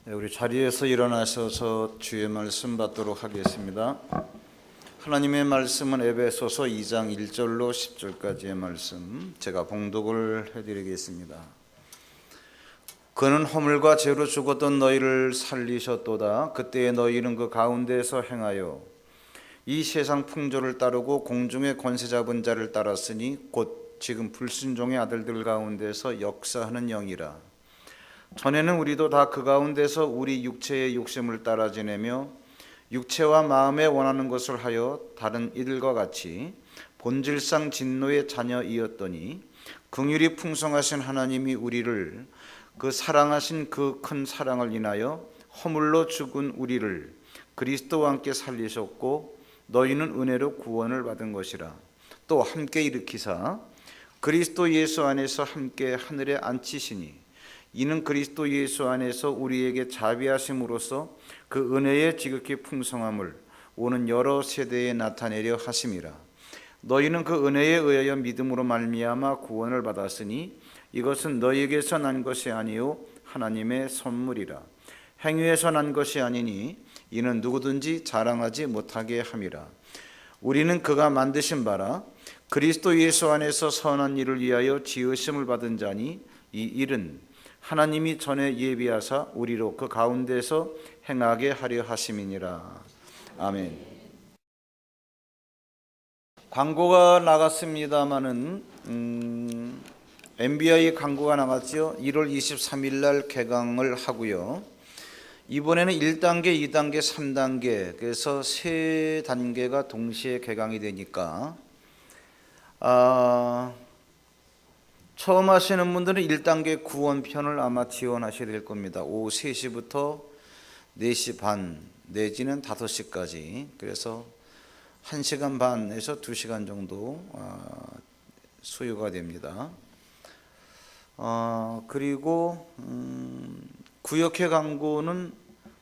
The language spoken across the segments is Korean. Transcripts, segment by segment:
네, 우리 자리에서 일어나셔서 주의 말씀 받도록 하겠습니다. 하나님의 말씀은 에베소서 2장 1절로 10절까지의 말씀, 제가 봉독을 해드리겠습니다. 그는 허물과 죄로 죽었던 너희를 살리셨도다. 그때의 너희는 그 가운데서 행하여 이 세상 풍조를 따르고 공중의 권세 잡은 자를 따랐으니 곧 지금 불순종의 아들들 가운데서 역사하는 영이라. 전에는 우리도 다 그 가운데서 우리 육체의 욕심을 따라 지내며 육체와 마음에 원하는 것을 하여 다른 이들과 같이 본질상 진노의 자녀이었더니 긍휼이 풍성하신 하나님이 우리를 그 사랑하신 그 큰 사랑을 인하여 허물로 죽은 우리를 그리스도와 함께 살리셨고 너희는 은혜로 구원을 받은 것이라. 또 함께 일으키사 그리스도 예수 안에서 함께 하늘에 앉히시니 이는 그리스도 예수 안에서 우리에게 자비하심으로써 그 은혜의 지극히 풍성함을 오는 여러 세대에 나타내려 하심이라. 너희는 그 은혜에 의하여 믿음으로 말미암아 구원을 받았으니 이것은 너희에게서 난 것이 아니요 하나님의 선물이라. 행위에서 난 것이 아니니 이는 누구든지 자랑하지 못하게 함이라. 우리는 그가 만드신 바라 그리스도 예수 안에서 선한 일을 위하여 지으심을 받은 자니 이 일은 하나님이 전에 예비하사 우리로 그 가운데서 행하게 하려 하심이니라. 아멘. 광고가 나갔습니다마는 MBI 광고가 나갔죠. 1월 23일 날 개강을 하고요. 이번에는 1단계, 2단계, 3단계 그래서 세 단계가 동시에 개강이 되니까 처음 하시는 분들은 1단계 구원편을 아마 지원하셔야 될 겁니다. 오후 3시부터 4시 반 내지는 5시까지 그래서 1시간 반에서 2시간 정도 소요가 됩니다. 그리고 구역회 광고는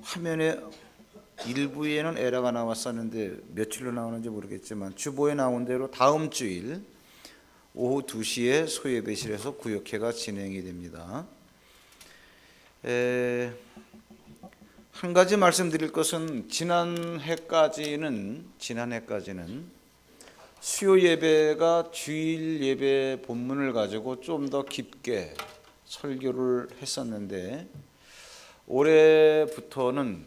화면에 일부에는 에러가 나왔었는데 며칠로 나오는지 모르겠지만 주보에 나온 대로 다음 주일 오후 2시에 소예배실에서 구역회가 진행이 됩니다. 한 가지 말씀드릴 것은 지난해까지는 수요 예배가 주일 예배 본문을 가지고 좀 더 깊게 설교를 했었는데 올해부터는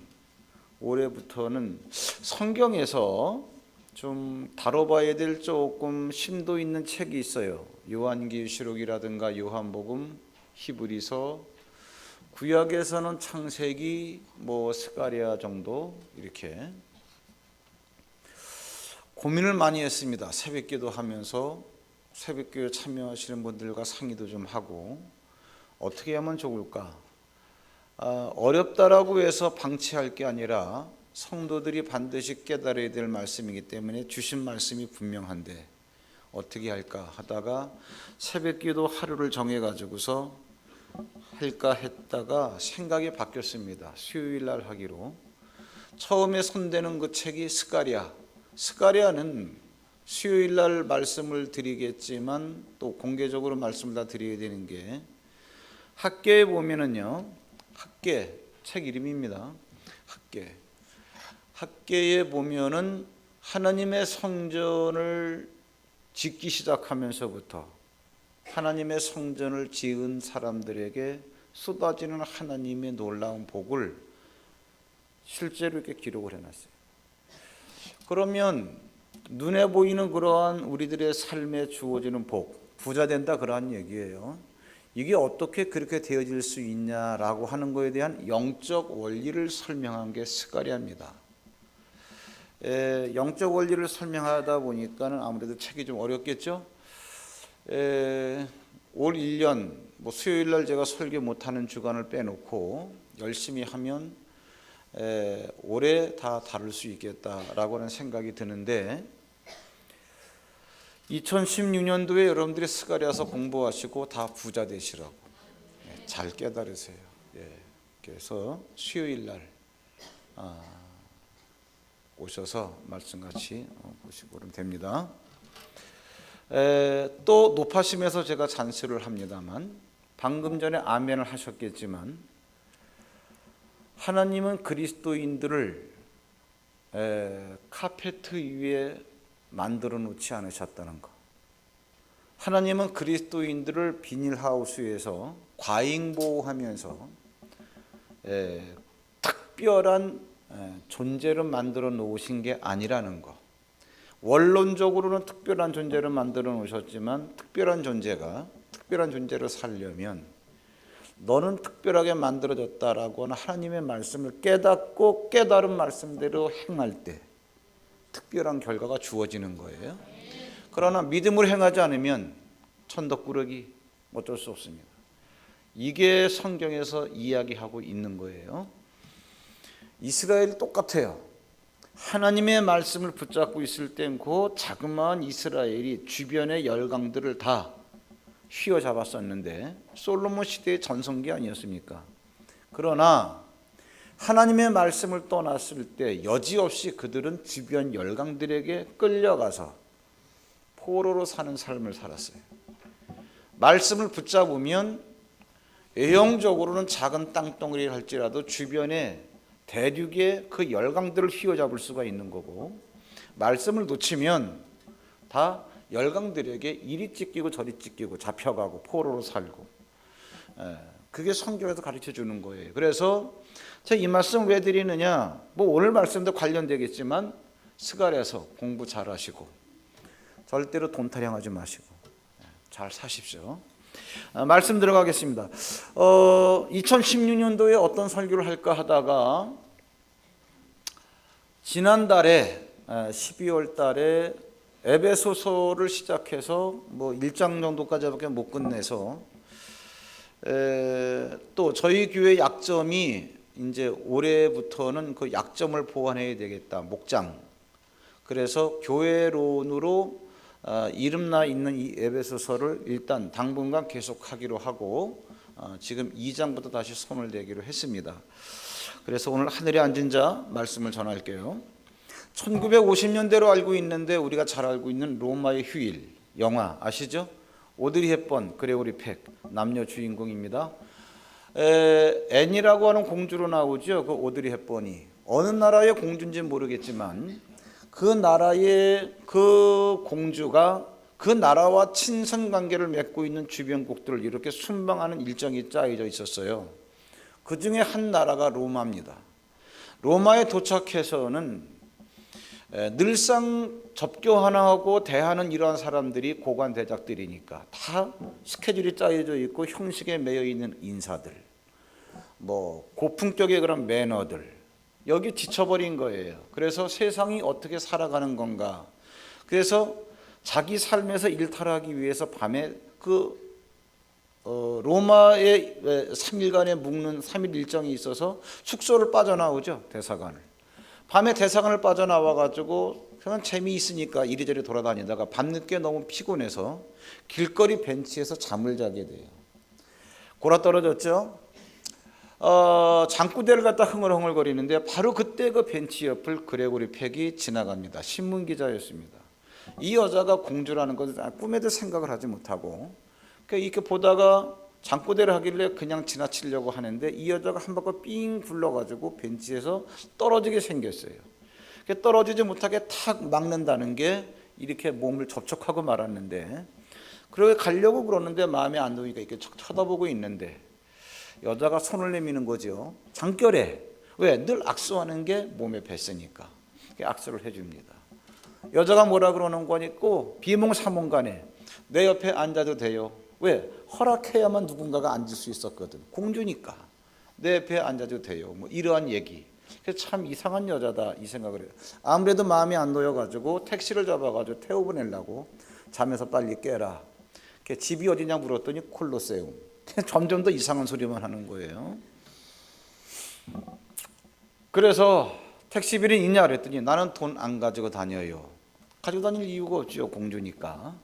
성경에서 좀 다뤄봐야 될 조금 심도 있는 책이 있어요. 요한계시록이라든가 요한복음, 히브리서, 구약에서는 창세기, 스가랴 정도 이렇게 고민을 많이 했습니다. 새벽기도 하면서 새벽기도에 참여하시는 분들과 상의도 좀 하고 어떻게 하면 좋을까? 어렵다라고 해서 방치할 게 아니라 성도들이 반드시 깨달아야 될 말씀이기 때문에 주신 말씀이 분명한데 어떻게 할까 하다가 새벽기도 하루를 정해가지고서 할까 했다가 생각이 바뀌었습니다. 수요일 날 하기로. 처음에 손대는 그 책이 스가랴는 수요일 날 말씀을 드리겠지만 또 공개적으로 말씀을 다 드려야 되는 게 학계에 보면은요, 책 이름입니다. 학계에 보면은 하나님의 성전을 짓기 시작하면서부터 하나님의 성전을 지은 사람들에게 쏟아지는 하나님의 놀라운 복을 실제로 이렇게 기록을 해놨어요. 그러면 눈에 보이는 그러한 우리들의 삶에 주어지는 복, 부자 된다 그러한 얘기예요. 이게 어떻게 그렇게 되어질 수 있냐라고 하는 것에 대한 영적 원리를 설명한 게 스가랴입니다. 영적 원리를 설명하다 보니까는 아무래도 책이 좀 어렵겠죠. 올 1년 수요일 날 제가 설교 못하는 주간을 빼놓고 열심히 하면 올해 다 다룰 수 있겠다라고 하는 생각이 드는데 2016년도에 여러분들이 스가랴서 공부하시고 다 부자 되시라고 잘 깨달으세요. 그래서 수요일 날 오셔서 말씀같이 보시고 그러면 됩니다. 또 높아심에서 제가 잔수를 합니다만 방금 전에 아멘을 하셨겠지만 하나님은 그리스도인들을 카페트 위에 만들어 놓지 않으셨다는 것. 하나님은 그리스도인들을 비닐하우스 위에서 과잉보호하면서 특별한 존재를 만들어 놓으신 게 아니라는 것. 원론적으로는 특별한 존재를 만들어 놓으셨지만 특별한 존재를 살려면 너는 특별하게 만들어졌다라고 하는 하나님의 말씀을 깨닫고 깨달은 말씀대로 행할 때 특별한 결과가 주어지는 거예요. 그러나 믿음을 행하지 않으면 천덕꾸러기 어쩔 수 없습니다. 이게 성경에서 이야기하고 있는 거예요. 이스라엘이 똑같아요. 하나님의 말씀을 붙잡고 있을 땐 그 자그마한 이스라엘이 주변의 열강들을 다 휘어잡았었는데 솔로몬 시대의 전성기 아니었습니까? 그러나 하나님의 말씀을 떠났을 때 여지없이 그들은 주변 열강들에게 끌려가서 포로로 사는 삶을 살았어요. 말씀을 붙잡으면 외형적으로는 작은 땅덩어리를 할지라도 주변에 대륙의 그 열강들을 휘어잡을 수가 있는 거고, 말씀을 놓치면 다 열강들에게 이리 찢기고 저리 찢기고 잡혀가고 포로로 살고, 그게 성경에서 가르쳐 주는 거예요. 그래서 제가 이 말씀 왜 드리느냐, 뭐 오늘 말씀도 관련되겠지만 스갈에서 공부 잘하시고 절대로 돈 타령하지 마시고 잘 사십시오. 말씀 들어가겠습니다. 2016년도에 어떤 설교를 할까 하다가 지난달에 12월 달에 에베소서를 시작해서 뭐 1장 정도까지밖에 못 끝내서 또 저희 교회 약점이 이제 올해부터는 그 약점을 보완해야 되겠다, 목장. 그래서 교회론으로 이름나 있는 이 에베소서를 일단 당분간 계속하기로 하고 지금 2장부터 다시 손을 대기로 했습니다. 그래서 오늘 하늘에 앉은 자 말씀을 전할게요. 1950년대로 알고 있는데 우리가 잘 알고 있는 로마의 휴일 영화 아시죠? 오드리 헵번, 그레고리 팩 남녀 주인공입니다. 앤이라고 하는 공주로 나오죠. 그 오드리 헵번이 어느 나라의 공주인지 모르겠지만 그 나라의 그 공주가 그 나라와 친선 관계를 맺고 있는 주변국들을 이렇게 순방하는 일정이 짜여져 있었어요. 그 중에 한 나라가 로마입니다. 로마에 도착해서는 늘상 접교하고 대하는 이러한 사람들이 고관 대작들이니까 다 스케줄이 짜여져 있고 형식에 매여 있는 인사들, 뭐 고품격의 그런 매너들, 여기 지쳐버린 거예요. 그래서 세상이 어떻게 살아가는 건가. 그래서 자기 삶에서 일탈하기 위해서 밤에 로마의 3일간에 묵는 3일 일정이 있어서 숙소를 빠져나오죠. 대사관을. 밤에 대사관을 빠져나와가지고 그냥 재미있으니까 이리저리 돌아다니다가 밤늦게 너무 피곤해서 길거리 벤치에서 잠을 자게 돼요. 골아떨어졌죠. 장구대를 갖다 흥얼흥얼거리는데 바로 그때 그 벤치 옆을 그레고리 팩이 지나갑니다. 신문기자였습니다. 이 여자가 공주라는 것을 꿈에도 생각을 하지 못하고 이렇게 보다가 장구대를 하길래 그냥 지나치려고 하는데 이 여자가 한 바퀴 삥 굴러가지고 벤치에서 떨어지게 생겼어요. 떨어지지 못하게 탁 막는다는 게 이렇게 몸을 접촉하고 말았는데, 그러게 가려고 그러는데 마음에 안 드니까 이렇게 쳐다보고 있는데 여자가 손을 내미는 거죠. 장결에. 왜? 늘 악수하는 게 몸에 뱄으니까 악수를 해줍니다. 여자가 뭐라 그러는 거니까 비몽사몽간에 내 옆에 앉아도 돼요. 왜? 허락해야만 누군가가 앉을 수 있었거든. 공주니까 내 옆에 앉아도 돼요. 뭐 이러한 얘기. 그래서 참 이상한 여자다 이 생각을 해요. 아무래도 마음이 안 놓여가지고 택시를 잡아가지고 태워보내려고 잠에서 빨리 깨라. 집이 어디냐 물었더니 콜로세움. 점점 더 이상한 소리만 하는 거예요. 그래서 택시비는 있냐 그랬더니 나는 돈 안 가지고 다녀요. 가지고 다닐 이유가 없죠. 공주니까.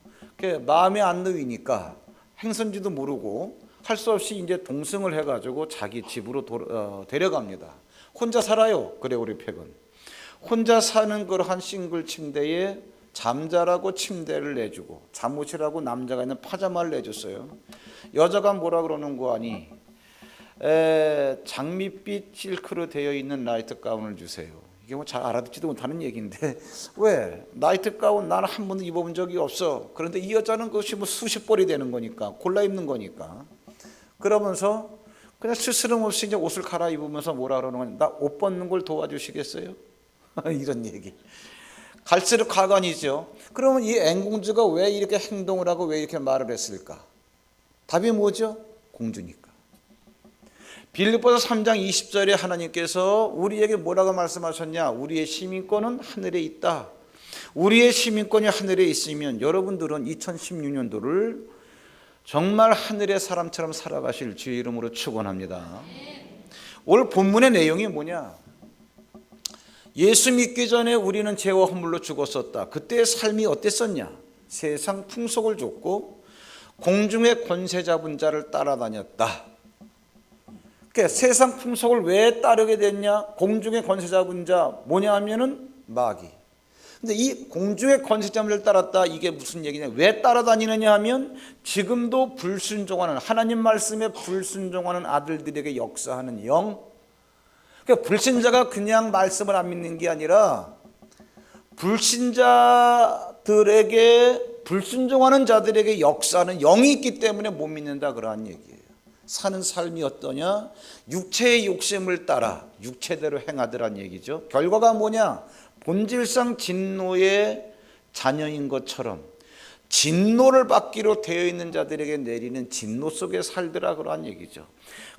마음에 안 놓이니까 행선지도 모르고 할 수 없이 이제 동승을 해가지고 자기 집으로 데려갑니다. 혼자 살아요. 그레고리 팩은. 혼자 사는 걸 한 싱글 침대에 잠자라고 침대를 내주고 잠옷이라고 남자가 있는 파자마를 내줬어요. 여자가 뭐라 그러는 거 아니? 장밋빛 실크로 되어 있는 나이트 가운을 주세요. 이게 뭐 잘 알아듣지도 못하는 얘기인데 왜? 나이트 가운 나는 한 번도 입어본 적이 없어. 그런데 이 여자는 그것이 뭐 수십 벌이 되는 거니까, 골라 입는 거니까. 그러면서 그냥 스스럼 없이 이제 옷을 갈아입으면서 뭐라 그러는 거냐, 나 옷 벗는 걸 도와주시겠어요? 이런 얘기. 갈수록 가관이죠. 그러면 이 앵공주가 왜 이렇게 행동을 하고 왜 이렇게 말을 했을까? 답이 뭐죠? 공주니까. 빌립보서 3장 20절에 하나님께서 우리에게 뭐라고 말씀하셨냐? 우리의 시민권은 하늘에 있다. 우리의 시민권이 하늘에 있으면 여러분들은 2016년도를 정말 하늘의 사람처럼 살아가실 주의 이름으로 축원합니다. 오늘 본문의 내용이 뭐냐? 예수 믿기 전에 우리는 죄와 허물로 죽었었다. 그때의 삶이 어땠었냐? 세상 풍속을 좇고 공중의 권세 잡은 자를 따라다녔다. 그러니까 세상 풍속을 왜 따르게 됐냐? 공중의 권세 잡은 자 뭐냐 하면은 마귀. 근데 이 공중의 권세 잡은 자를 따랐다. 이게 무슨 얘기냐? 왜 따라다니느냐 하면 지금도 불순종하는, 하나님 말씀에 불순종하는 아들들에게 역사하는 영. 그러니까 불신자가 그냥 말씀을 안 믿는 게 아니라 불신자들에게, 불순종하는 자들에게 역사하는 영이 있기 때문에 못 믿는다, 그러한 얘기예요. 사는 삶이 어떠냐? 육체의 욕심을 따라 육체대로 행하더란 얘기죠. 결과가 뭐냐? 본질상 진노의 자녀인 것처럼 진노를 받기로 되어 있는 자들에게 내리는 진노 속에 살더라, 그러한 얘기죠.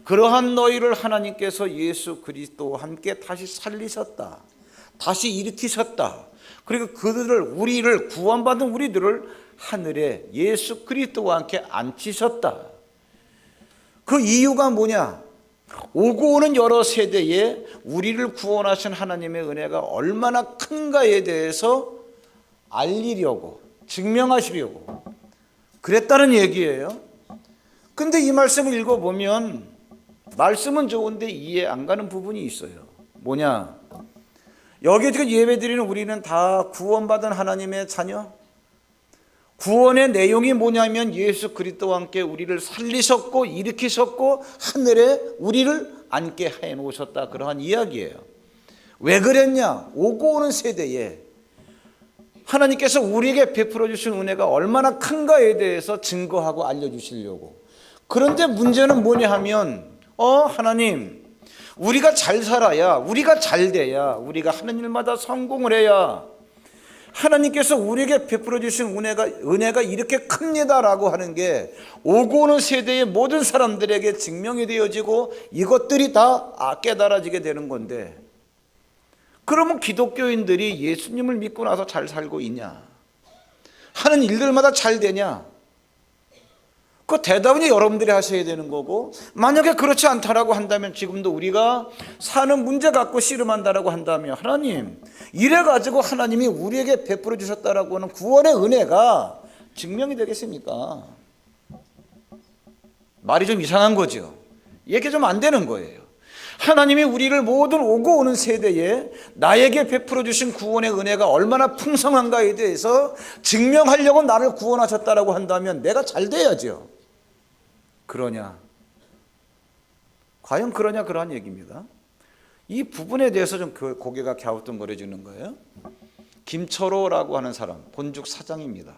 그러한 너희를 하나님께서 예수 그리스도와 함께 다시 살리셨다. 다시 일으키셨다. 그리고 그들을, 우리를, 구원받은 우리들을 하늘에 예수 그리스도와 함께 앉히셨다. 그 이유가 뭐냐? 오고 오는 여러 세대에 우리를 구원하신 하나님의 은혜가 얼마나 큰가에 대해서 알리려고, 증명하시려고 그랬다는 얘기예요. 근데 이 말씀을 읽어보면 말씀은 좋은데 이해 안 가는 부분이 있어요. 뭐냐? 여기 지금 예배드리는 우리는 다 구원받은 하나님의 자녀. 구원의 내용이 뭐냐면 예수 그리스도와 함께 우리를 살리셨고 일으키셨고 하늘에 우리를 앉게 해 놓으셨다, 그러한 이야기예요. 왜 그랬냐? 오고 오는 세대에 하나님께서 우리에게 베풀어 주신 은혜가 얼마나 큰가에 대해서 증거하고 알려주시려고. 그런데 문제는 뭐냐 하면 하나님, 우리가 잘 살아야, 우리가 잘 돼야, 우리가 하는 일마다 성공을 해야 하나님께서 우리에게 베풀어 주신 은혜가 이렇게 큽니다라고 하는 게 오고 오는 세대의 모든 사람들에게 증명이 되어지고 이것들이 다 깨달아지게 되는 건데, 그러면 기독교인들이 예수님을 믿고 나서 잘 살고 있냐? 하는 일들마다 잘 되냐? 그 대답은 여러분들이 하셔야 되는 거고, 만약에 그렇지 않다라고 한다면, 지금도 우리가 사는 문제 갖고 씨름한다라고 한다면, 하나님, 이래가지고 하나님이 우리에게 베풀어 주셨다라고 하는 구원의 은혜가 증명이 되겠습니까? 말이 좀 이상한 거죠. 얘기 좀 안 되는 거예요. 하나님이 우리를 모든 오고 오는 세대에 나에게 베풀어 주신 구원의 은혜가 얼마나 풍성한가에 대해서 증명하려고 나를 구원하셨다라고 한다면 내가 잘 돼야죠. 그러냐? 과연 그러냐? 그러한 얘기입니다. 이 부분에 대해서 좀 고개가 갸우뚱거려지는 거예요. 김철호라고 하는 사람, 본죽 사장입니다.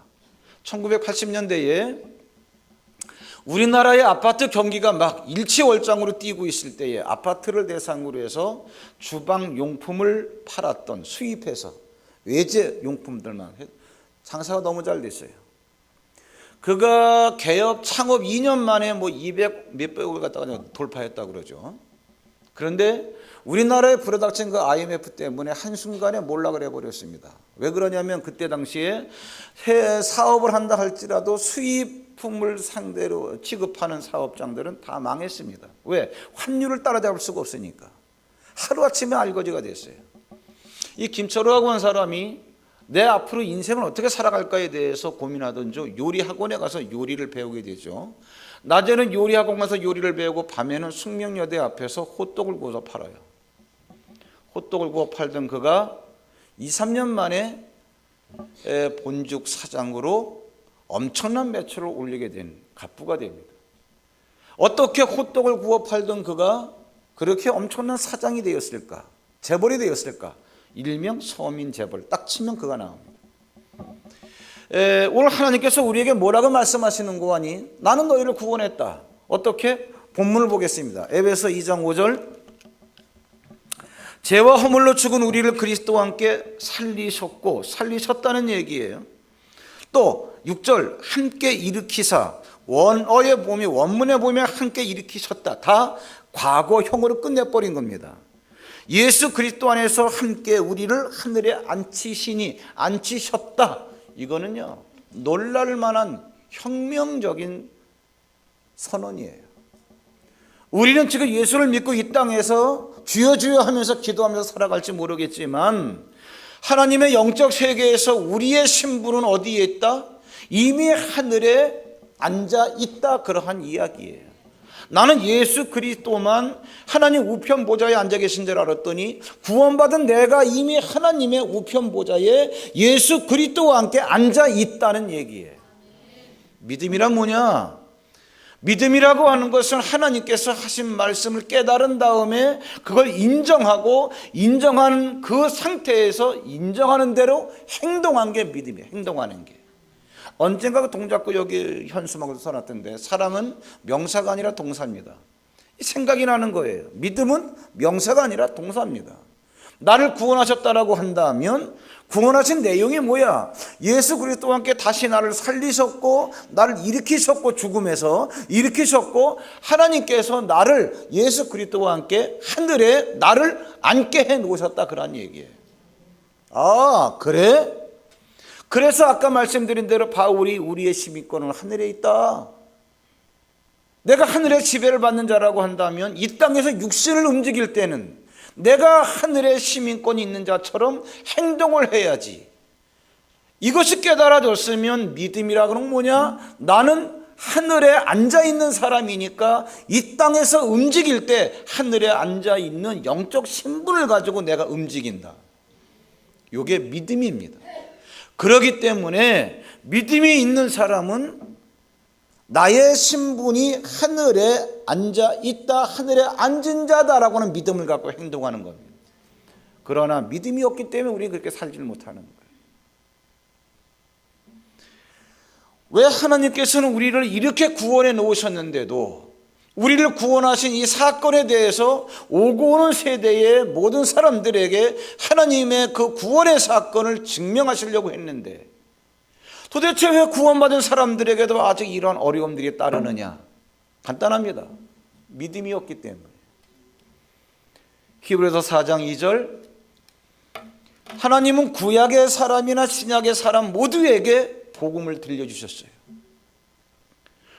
1980년대에 우리나라의 아파트 경기가 막 일치월장으로 뛰고 있을 때에 아파트를 대상으로 해서 주방 용품을 팔았던, 수입해서 외제 용품들만 장사가 너무 잘 됐어요. 그가 개업 창업 2년 만에 뭐 200 몇백억을 갖다가 돌파했다고 그러죠. 그런데 우리나라에 불어닥친 그 IMF 때문에 한순간에 몰락을 해버렸습니다. 왜 그러냐면 그때 당시에 사업을 한다 할지라도 수입품을 상대로 취급하는 사업장들은 다 망했습니다. 왜? 환율을 따라잡을 수가 없으니까. 하루아침에 알거지가 됐어요. 이 김철호라고 하는 사람이 내 앞으로 인생을 어떻게 살아갈까에 대해서 고민하던 중 요리학원에 가서 요리를 배우게 되죠. 낮에는 요리학원 가서 요리를 배우고 밤에는 숙명여대 앞에서 호떡을 구워서 팔아요. 호떡을 구워 팔던 그가 2, 3년 만에 본죽 사장으로 엄청난 매출을 올리게 된 갑부가 됩니다. 어떻게 호떡을 구워 팔던 그가 그렇게 엄청난 사장이 되었을까? 재벌이 되었을까? 일명 서민 재벌, 딱 치면 그가 나옵니다. 오늘 하나님께서 우리에게 뭐라고 말씀하시는 거 아니? 나는 너희를 구원했다. 어떻게? 본문을 보겠습니다. 에베소 2장 5절. 죄와 허물로 죽은 우리를 그리스도와 함께 살리셨다는 얘기예요. 또 6절, 함께 일으키사, 원어에 보면, 원문에 보면 함께 일으키셨다. 다 과거형으로 끝내버린 겁니다. 예수 그리스도 안에서 함께 우리를 하늘에 앉히셨다. 이거는요, 놀랄 만한 혁명적인 선언이에요. 우리는 지금 예수를 믿고 이 땅에서 주여 주여 하면서 기도하면서 살아갈지 모르겠지만 하나님의 영적 세계에서 우리의 신분은 어디에 있다? 이미 하늘에 앉아 있다. 그러한 이야기예요. 나는 예수 그리스도만 하나님 우편 보좌에 앉아 계신 줄 알았더니 구원받은 내가 이미 하나님의 우편 보좌에 예수 그리스도와 함께 앉아 있다는 얘기예요. 믿음이란 뭐냐? 믿음이라고 하는 것은 하나님께서 하신 말씀을 깨달은 다음에 그걸 인정하고 인정하는 그 상태에서 인정하는 대로 행동한 게 믿음이에요. 행동하는 게. 언젠가 그 동작구 여기 현수막을 써놨던데 사랑은 명사가 아니라 동사입니다. 생각이 나는 거예요. 믿음은 명사가 아니라 동사입니다. 나를 구원하셨다라고 한다면 구원하신 내용이 뭐야? 예수 그리스도와 함께 다시 나를 살리셨고 나를 일으키셨고 죽음에서 일으키셨고 하나님께서 나를 예수 그리스도와 함께 하늘에 나를 앉게 해 놓으셨다. 그런 얘기예요. 아, 그래? 그래서 아까 말씀드린 대로 바울이 우리의 시민권은 하늘에 있다. 내가 하늘의 지배를 받는 자라고 한다면 이 땅에서 육신을 움직일 때는 내가 하늘의 시민권이 있는 자처럼 행동을 해야지. 이것이 깨달아졌으면 믿음이라고 하는 뭐냐? 나는 하늘에 앉아있는 사람이니까 이 땅에서 움직일 때 하늘에 앉아있는 영적 신분을 가지고 내가 움직인다. 이게 믿음입니다. 그렇기 때문에 믿음이 있는 사람은 나의 신분이 하늘에 앉아 있다, 하늘에 앉은 자다라고 하는 믿음을 갖고 행동하는 겁니다. 그러나 믿음이 없기 때문에 우리는 그렇게 살지를 못하는 거예요. 왜 하나님께서는 우리를 이렇게 구원해 놓으셨는데도 우리를 구원하신 이 사건에 대해서 오고 오는 세대의 모든 사람들에게 하나님의 그 구원의 사건을 증명하시려고 했는데 도대체 왜 구원받은 사람들에게도 아직 이런 어려움들이 따르느냐? 간단합니다. 믿음이 없기 때문에. 히브리서 4장 2절, 하나님은 구약의 사람이나 신약의 사람 모두에게 복음을 들려주셨어요.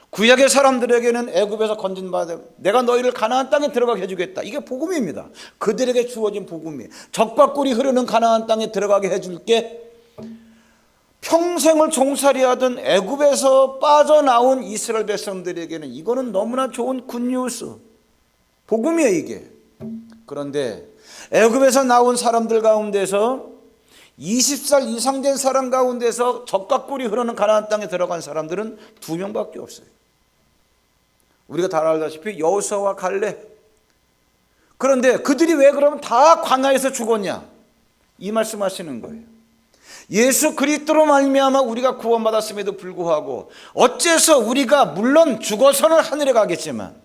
구약의 사람들에게는 애굽에서 건진받아 내가 너희를 가나안 땅에 들어가게 해주겠다. 이게 복음입니다. 그들에게 주어진 복음이에요. 적과 꿀이 흐르는 가나안 땅에 들어가게 해줄게. 평생을 종살이하던 애굽에서 빠져나온 이스라엘 백성들에게는 이거는 너무나 좋은 굿뉴스, 복음이에요 이게. 그런데 애굽에서 나온 사람들 가운데서 20살 이상 된 사람 가운데서 적과 꿀이 흐르는 가나안 땅에 들어간 사람들은 2명밖에 없어요. 우리가 다 알다시피 여호수아와 갈렙. 그런데 그들이 왜 그러면 다 광야에서 죽었냐? 이 말씀하시는 거예요. 예수 그리스도로 말미암아 우리가 구원받았음에도 불구하고 어째서 우리가 물론 죽어서는 하늘에 가겠지만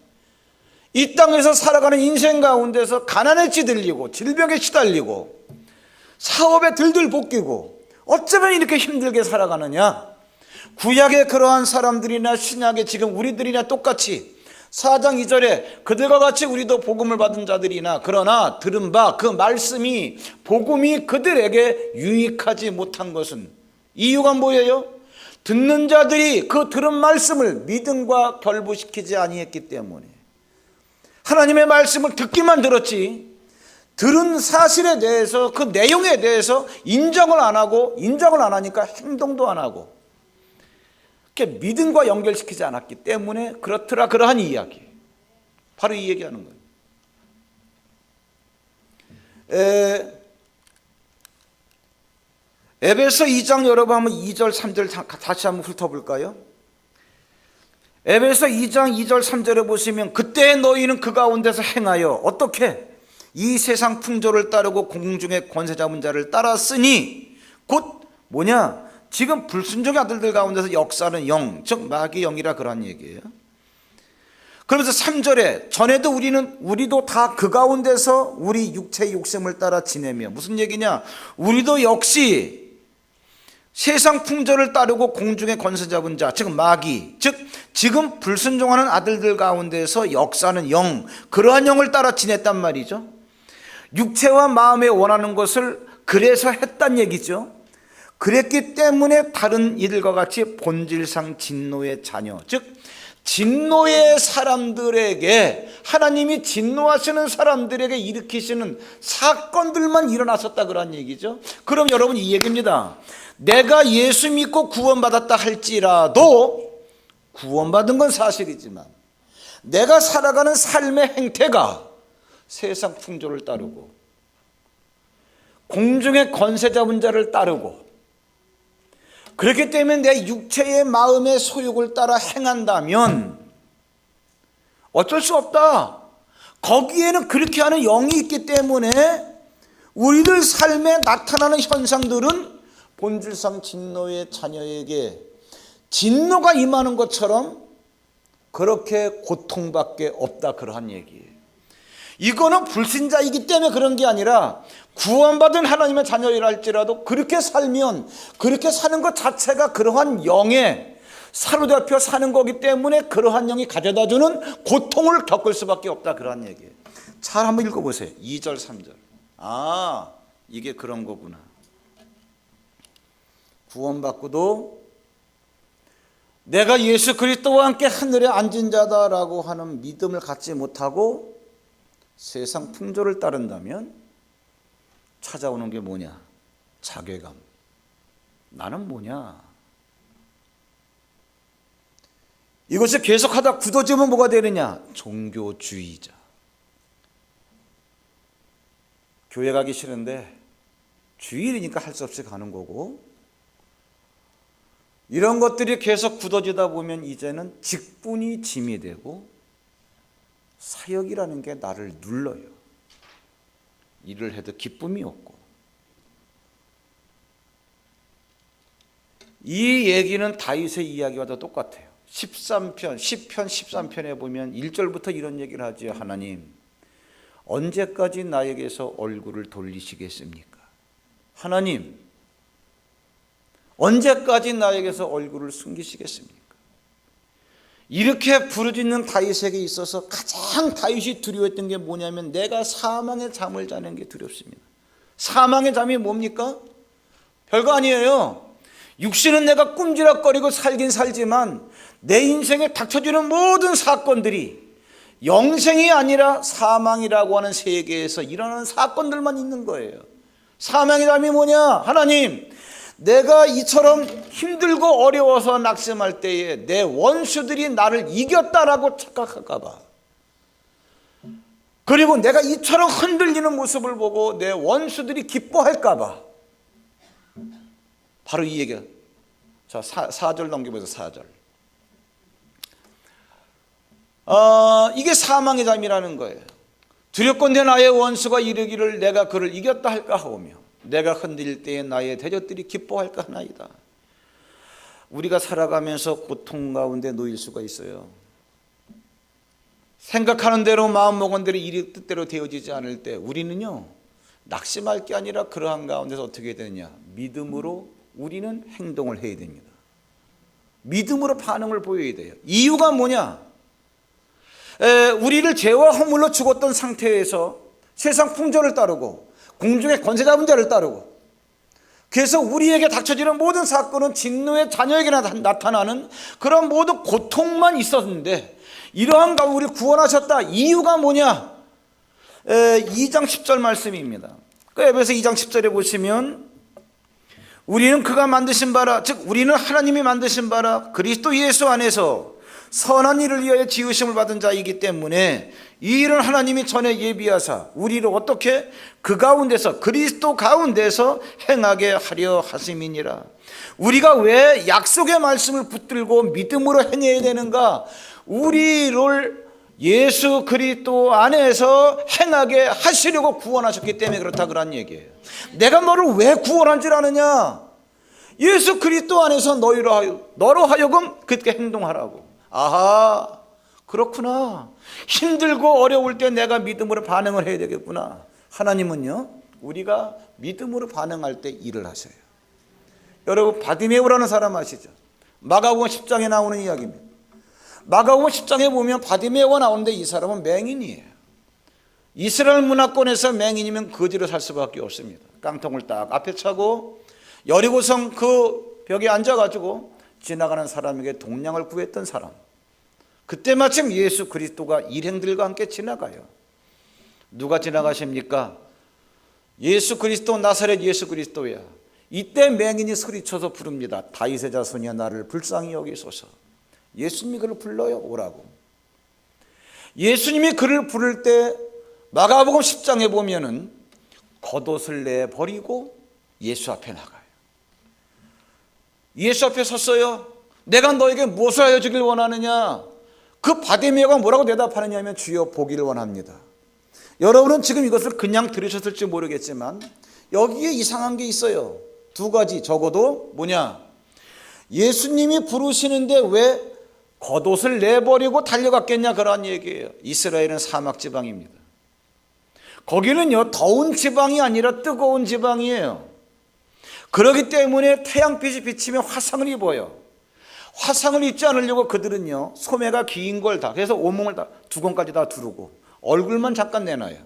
이 땅에서 살아가는 인생 가운데서 가난에 찌들리고 질병에 시달리고 사업에 들들 볶이고 어쩌면 이렇게 힘들게 살아가느냐? 구약의 그러한 사람들이나 신약의 지금 우리들이나 똑같이 4장 2절에 그들과 같이 우리도 복음을 받은 자들이나 그러나 들은 바 그 말씀이 복음이 그들에게 유익하지 못한 것은 이유가 뭐예요? 듣는 자들이 그 들은 말씀을 믿음과 결부시키지 아니했기 때문에 하나님의 말씀을 듣기만 들었지 들은 사실에 대해서 그 내용에 대해서 인정을 안 하니까 행동도 안 하고 믿음과 연결시키지 않았기 때문에 그렇더라. 그러한 이야기. 바로 이 얘기하는 거예요. 에베소 2장 여러분 한번 2절 3절 다시 한번 훑어볼까요? 에베소 2장 2절 3절에 보시면 그때 너희는 그 가운데서 행하여 어떻게 이 세상 풍조를 따르고 공중의 권세 잡은 자를 따랐으니 곧 뭐냐? 지금 불순종의 아들들 가운데서 역사는 영, 즉 마귀의 영이라 그런 얘기예요. 그러면서 3절에 전에도 우리도 다 그 가운데서 우리 육체의 욕심을 따라 지내며, 무슨 얘기냐? 우리도 역시 세상 풍조를 따르고 공중의 권세 잡은 자, 즉 마귀, 즉 지금 불순종하는 아들들 가운데서 역사는 영, 그러한 영을 따라 지냈단 말이죠. 육체와 마음에 원하는 것을 그래서 했단 얘기죠. 그랬기 때문에 다른 이들과 같이 본질상 진노의 자녀, 즉 진노의 사람들에게, 하나님이 진노하시는 사람들에게 일으키시는 사건들만 일어났었다 그런 얘기죠. 그럼 여러분 이 얘기입니다. 내가 예수 믿고 구원받았다 할지라도, 구원받은 건 사실이지만 내가 살아가는 삶의 행태가 세상 풍조를 따르고 공중의 권세 잡은 자를 따르고, 그렇기 때문에 내 육체의 마음의 소욕을 따라 행한다면 어쩔 수 없다. 거기에는 그렇게 하는 영이 있기 때문에 우리들 삶에 나타나는 현상들은 본질상 진노의 자녀에게 진노가 임하는 것처럼 그렇게 고통밖에 없다, 그러한 얘기예요. 이거는 불신자이기 때문에 그런 게 아니라 구원받은 하나님의 자녀이라 할지라도 그렇게 살면, 그렇게 사는 것 자체가 그러한 영에 사로잡혀 사는 거기 때문에 그러한 영이 가져다주는 고통을 겪을 수밖에 없다, 그러한 얘기예요. 잘 한번 읽어보세요. 2절 3절. 아, 이게 그런 거구나. 구원받고도 내가 예수 그리스도와 함께 하늘에 앉은 자다라고 하는 믿음을 갖지 못하고 세상 풍조를 따른다면 찾아오는 게 뭐냐? 자괴감. 나는 뭐냐? 이것이 계속하다 굳어지면 뭐가 되느냐? 종교주의자. 교회 가기 싫은데 주일이니까 할 수 없이 가는 거고, 이런 것들이 계속 굳어지다 보면 이제는 직분이 짐이 되고 사역이라는 게 나를 눌러요. 일을 해도 기쁨이 없고. 이 얘기는 다윗의 이야기와도 똑같아요. 10편 13편에 보면 1절부터 이런 얘기를 하지요. 하나님, 언제까지 나에게서 얼굴을 돌리시겠습니까? 하나님, 언제까지 나에게서 얼굴을 숨기시겠습니까? 이렇게 부르짖는 다윗에게 있어서 가장 다윗이 두려워했던 게 뭐냐면, 내가 사망의 잠을 자는 게 두렵습니다. 사망의 잠이 뭡니까? 별거 아니에요. 육신은 내가 꿈지락거리고 살긴 살지만 내 인생에 닥쳐지는 모든 사건들이 영생이 아니라 사망이라고 하는 세계에서 일어나는 사건들만 있는 거예요. 사망의 잠이 뭐냐? 하나님, 내가 이처럼 힘들고 어려워서 낙심할 때에 내 원수들이 나를 이겼다라고 착각할까 봐, 그리고 내가 이처럼 흔들리는 모습을 보고 내 원수들이 기뻐할까 봐, 바로 이 얘기야. 자, 4절 넘겨보세요. 4절. 이게 사망의 잠이라는 거예요. 두렵건대 나의 원수가 이르기를 내가 그를 이겼다 할까 하오며 내가 흔들릴 때에 나의 대적들이 기뻐할까 하나이다. 우리가 살아가면서 고통 가운데 놓일 수가 있어요. 생각하는 대로 마음먹은 대로 일이 뜻대로 되어지지 않을 때 우리는요, 낙심할 게 아니라 그러한 가운데서 어떻게 해야 되느냐? 믿음으로 우리는 행동을 해야 됩니다. 믿음으로 반응을 보여야 돼요. 이유가 뭐냐? 우리를 죄와 허물로 죽었던 상태에서 세상 풍조를 따르고 공중의 권세 잡은 자를 따르고, 그래서 우리에게 닥쳐지는 모든 사건은 진노의 자녀에게 나타나는 그런 모든 고통만 있었는데, 이러한 가운데 우리를 구원하셨다. 이유가 뭐냐? 2장 10절 말씀입니다. 그 에베소 2장 10절에 보시면, 우리는 그가 만드신 바라, 즉 우리는 하나님이 만드신 바라 그리스도 예수 안에서 선한 일을 위하여 지으심을 받은 자이기 때문에 이 일은 하나님이 전에 예비하사 우리를 어떻게 그 가운데서 그리스도 가운데서 행하게 하려 하심이니라. 우리가 왜 약속의 말씀을 붙들고 믿음으로 행해야 되는가? 우리를 예수 그리스도 안에서 행하게 하시려고 구원하셨기 때문에 그렇다 그런 얘기예요. 내가 너를 왜 구원한 줄 아느냐? 예수 그리스도 안에서 너로 하여금 그렇게 행동하라고. 아하, 그렇구나. 힘들고 어려울 때 내가 믿음으로 반응을 해야 되겠구나. 하나님은요, 우리가 믿음으로 반응할 때 일을 하셔요. 여러분, 바디메오라는 사람 아시죠? 마가복음 10장에 나오는 이야기입니다. 마가복음 10장에 보면 바디메오가 나오는데 이 사람은 맹인이에요. 이스라엘 문화권에서 맹인이면 거지로 살 수밖에 없습니다. 깡통을 딱 앞에 차고 여리고성 그 벽에 앉아가지고 지나가는 사람에게 동량을 구했던 사람. 그때 마침 예수 그리스도가 일행들과 함께 지나가요. 누가 지나가십니까? 예수 그리스도, 나사렛 예수 그리스도야. 이때 맹인이 소리쳐서 부릅니다. 다윗의 자손이여 나를 불쌍히 여기소서. 예수님이 그를 불러요. 오라고. 예수님이 그를 부를 때 마가복음 10장에 보면은 겉옷을 내버리고 예수 앞에 나가요. 예수 앞에 섰어요. 내가 너에게 무엇을 하여 주길 원하느냐? 그 바디메오가 뭐라고 대답하느냐 하면 주여 보기를 원합니다. 여러분은 지금 이것을 그냥 들으셨을지 모르겠지만 여기에 이상한 게 있어요. 두 가지. 적어도 뭐냐? 예수님이 부르시는데 왜 겉옷을 내버리고 달려갔겠냐 그런 얘기예요. 이스라엘은 사막 지방입니다. 거기는요 더운 지방이 아니라 뜨거운 지방이에요. 그렇기 때문에 태양빛이 비치면 화상을 입어요. 화상을 입지 않으려고 그들은요 소매가 긴 걸 다, 그래서 온몸을 다 두건까지 다 두르고 얼굴만 잠깐 내놔요.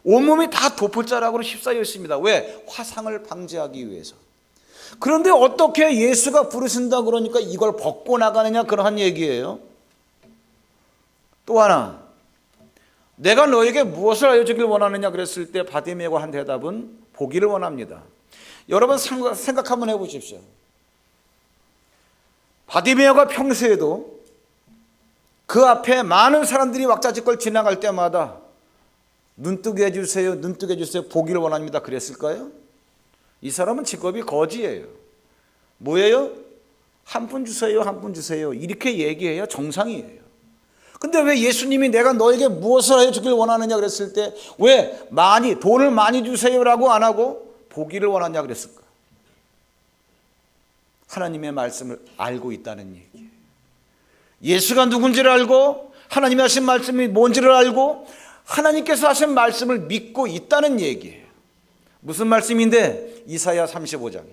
온몸이 다 도포자락으로 휩싸여 있습니다. 왜? 화상을 방지하기 위해서. 그런데 어떻게 예수가 부르신다 그러니까 이걸 벗고 나가느냐 그러한 얘기예요. 또 하나, 내가 너에게 무엇을 하여 주길 원하느냐 그랬을 때 바디메오가 한 대답은 보기를 원합니다. 여러분 생각 한번 해보십시오. 바디메오가 평소에도 그 앞에 많은 사람들이 왁자지껄 지나갈 때마다 눈뜨게 해주세요, 눈뜨게 해주세요, 보기를 원합니다 그랬을까요? 이 사람은 직업이 거지예요. 뭐예요? 한 푼 주세요, 한 푼 주세요 이렇게 얘기해야 정상이에요. 근데 왜 예수님이 내가 너에게 무엇을 하여 주길 원하느냐 그랬을 때 왜 돈을 많이 주세요라고 안 하고 보기를 원하냐 그랬을까? 하나님의 말씀을 알고 있다는 얘기예요. 예수가 누군지를 알고 하나님이 하신 말씀이 뭔지를 알고 하나님께서 하신 말씀을 믿고 있다는 얘기예요. 무슨 말씀인데? 이사야 35장에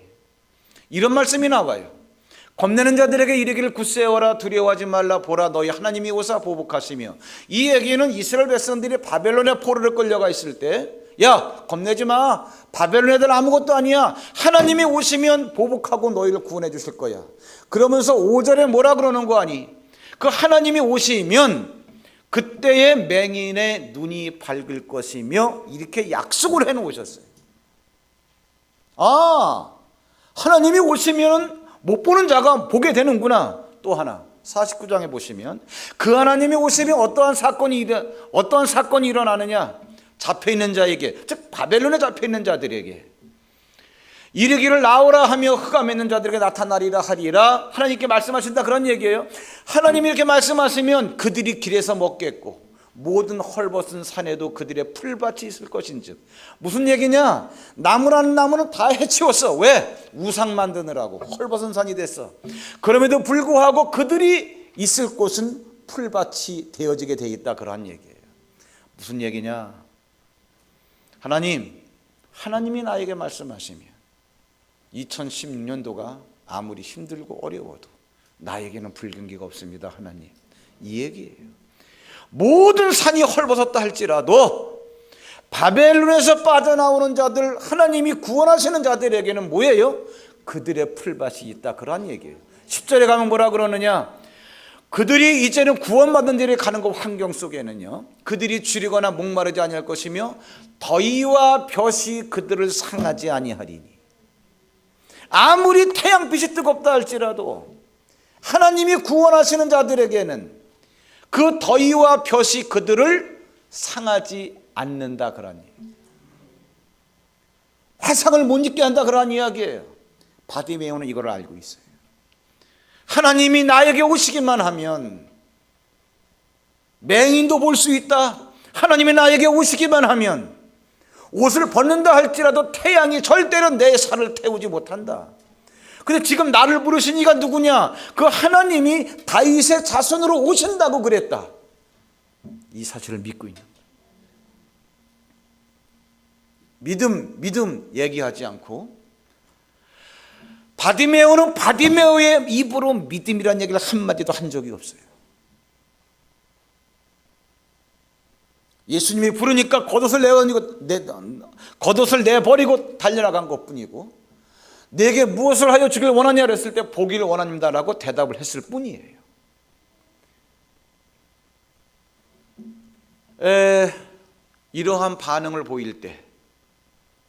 이런 말씀이 나와요. 겁내는 자들에게 이르기를 굳세어라, 두려워하지 말라, 보라 너희 하나님이 오사 보복하시며. 이 얘기는 이스라엘 백성들이 바벨론의 포로를 끌려가 있을 때 야 겁내지 마, 바벨론 애들 아무것도 아니야, 하나님이 오시면 보복하고 너희를 구원해 주실 거야. 그러면서 5절에 뭐라 그러는 거 아니? 그 하나님이 오시면 그때의 맹인의 눈이 밝을 것이며 이렇게 약속을 해놓으셨어요. 아, 하나님이 오시면 못 보는 자가 보게 되는구나. 또 하나 49장에 보시면 그 하나님이 오시면 어떠한 사건이 일어나느냐? 잡혀있는 자에게, 즉 바벨론에 잡혀있는 자들에게 이르기를 나오라 하며 흑암 맺는 자들에게 나타나리라 하리라 하나님께 말씀하신다 그런 얘기예요. 하나님이 이렇게 말씀하시면 그들이 길에서 먹겠고 모든 헐벗은 산에도 그들의 풀밭이 있을 것인즉. 무슨 얘기냐? 나무라는 나무는 다 해치웠어. 왜? 우상 만드느라고 헐벗은 산이 됐어. 그럼에도 불구하고 그들이 있을 곳은 풀밭이 되어지게 돼 있다 그러한 얘기예요. 무슨 얘기냐? 하나님이 나에게 말씀하시면 2016년도가 아무리 힘들고 어려워도 나에게는 불경기가 없습니다. 하나님, 이 얘기예요. 모든 산이 헐벗었다 할지라도 바벨론에서 빠져나오는 자들, 하나님이 구원하시는 자들에게는 뭐예요? 그들의 풀밭이 있다 그러한 얘기예요. 10절에 가면 뭐라 그러느냐? 그들이 이제는 구원받는 데를 가는 그 환경 속에는요 그들이 주리거나 목마르지 아니할 것이며 더위와 볕이 그들을 상하지 아니하리니. 아무리 태양빛이 뜨겁다 할지라도, 하나님이 구원하시는 자들에게는 그 더위와 볕이 그들을 상하지 않는다 그러니, 화상을 못 입게 한다 그런 이야기예요. 바디메오는 이걸 알고 있어요. 하나님이 나에게 오시기만 하면 맹인도 볼 수 있다. 하나님이 나에게 오시기만 하면 옷을 벗는다 할지라도 태양이 절대로 내 살을 태우지 못한다. 근데 지금 나를 부르신 이가 누구냐? 그 하나님이 다윗의 자손으로 오신다고 그랬다. 이 사실을 믿고 있는 거예요. 믿음 얘기하지 않고, 바디메오는 바디메오의 입으로 믿음이라는 얘기를 한마디도 한 적이 없어요. 예수님이 부르니까 겉옷을 내버리고 달려나간 것뿐이고, 내게 무엇을 하여 주길 원하냐 그랬을 때 보기를 원합니다라고 대답을 했을 뿐이에요. 이러한 반응을 보일 때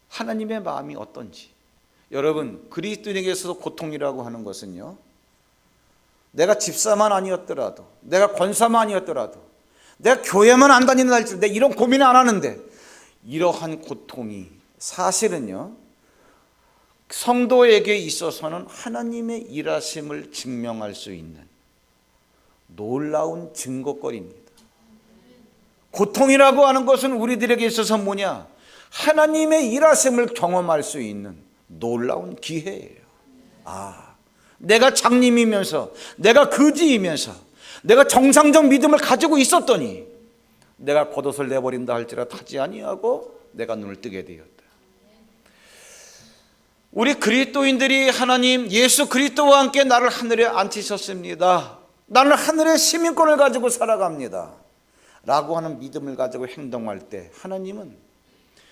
하나님의 마음이 어떤지, 여러분, 그리스도인에게서 고통이라고 하는 것은요, 내가 집사만 아니었더라도, 내가 권사만 아니었더라도, 내가 교회만 안 다니는 할지 내가 이런 고민을 안 하는데, 이러한 고통이 사실은요, 성도에게 있어서는 하나님의 일하심을 증명할 수 있는 놀라운 증거거리입니다. 고통이라고 하는 것은 우리들에게 있어서 뭐냐? 하나님의 일하심을 경험할 수 있는 놀라운 기회예요. 내가 장님이면서, 내가 거지이면서, 내가 정상적 믿음을 가지고 있었더니 내가 겉옷을 내버린다 할지라도 하지 아니하고 내가 눈을 뜨게 되었다. 우리 그리스도인들이 하나님 예수 그리스도와 함께 나를 하늘에 앉히셨습니다. 나는 하늘의 시민권을 가지고 살아갑니다 라고 하는 믿음을 가지고 행동할 때, 하나님은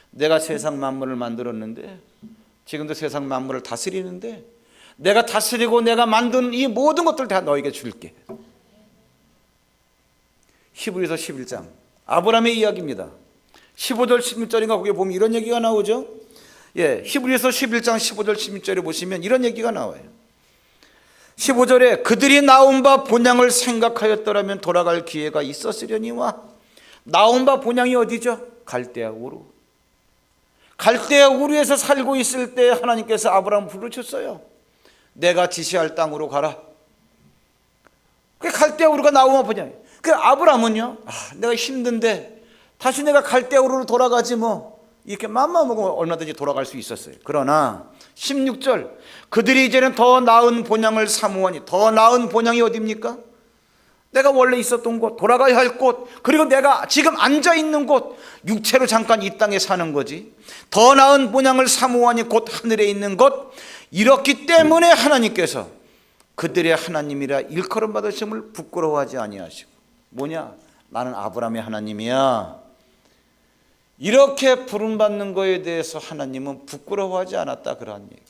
내가 세상 만물을 만들었는데, 지금도 세상 만물을 다스리는데, 내가 다스리고 내가 만든 이 모든 것들 다 너에게 줄게. 히브리서 11장 아브라함의 이야기입니다. 15절 16절인가 거기에 보면 이런 얘기가 나오죠. 히브리서 11장 15절 16절에 보시면 이런 얘기가 나와요. 15절에 그들이 나온 바 본향을 생각하였더라면 돌아갈 기회가 있었으려니와. 나온 바 본향이 어디죠? 갈대아 우루. 갈대아 우루에서 살고 있을 때 하나님께서 아브라함을 부르셨어요. 내가 지시할 땅으로 가라. 그 갈대아 우루가 나오면 본향. 그 아브라함은요, 내가 힘든데 다시 내가 갈대아 우루로 돌아가지 뭐, 이렇게 맘만 먹으면 얼마든지 돌아갈 수 있었어요. 그러나 16절, 그들이 이제는 더 나은 본향을 사모하니. 더 나은 본향이 어디입니까? 내가 원래 있었던 곳, 돌아가야 할 곳, 그리고 내가 지금 앉아있는 곳, 육체로 잠깐 이 땅에 사는 거지. 더 나은 본향을 사모하니 곧 하늘에 있는 것. 이렇기 때문에 하나님께서 그들의 하나님이라 일컬음 받으심을 부끄러워하지 아니하시고. 뭐냐? 나는 아브라함의 하나님이야. 이렇게 부름받는 거에 대해서 하나님은 부끄러워하지 않았다 그러한 얘기예요.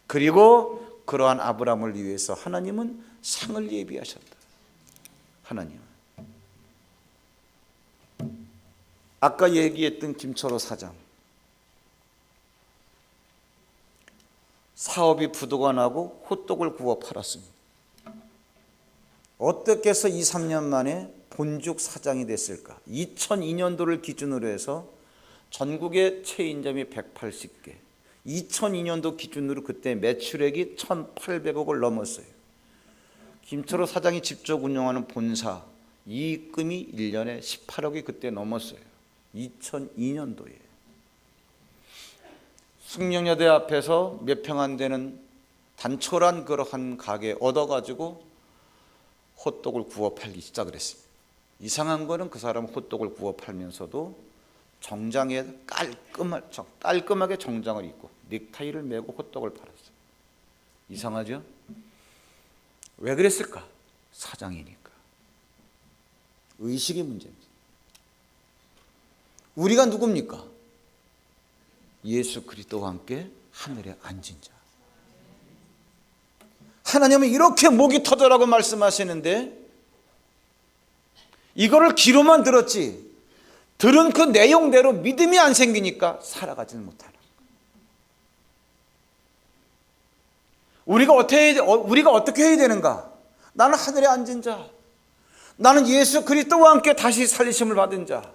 그리고 그러한 아브라함을 위해서 하나님은 상을 예비하셨다. 하나님은 아까 얘기했던 김철호 사장, 사업이 부도가 나고 호떡을 구워 팔았습니다. 어떻게 해서 2, 3년 만에 본죽 사장이 됐을까? 2002년도를 기준으로 해서 전국의 체인점이 180개, 2002년도 기준으로 그때 매출액이 1,800억을 넘었어요. 김철호 사장이 직접 운영하는 본사 이익금이 1년에 18억이 그때 넘었어요. 2002년도에 숙명여대 앞에서 몇 평 안 되는 단촐한 그러한 가게 얻어가지고 호떡을 구워 팔기 시작을 했습니다. 이상한 거는 그 사람은 호떡을 구워 팔면서도 정장에 깔끔하게 정장을 입고 넥타이를 메고 호떡을 팔았어요. 이상하죠? 왜 그랬을까? 사장이니까. 의식이 문제입니다. 우리가 누굽니까? 예수 그리스도와 함께 하늘에 앉은 자. 하나님은 이렇게 목이 터져라고 말씀하시는데 이거를 귀로만 들었지 들은 그 내용대로 믿음이 안 생기니까 살아가지는 못하는 거예요. 우리가 어떻게 해야 되는가? 나는 하늘에 앉은 자, 나는 예수 그리스도와 함께 다시 살리심을 받은 자,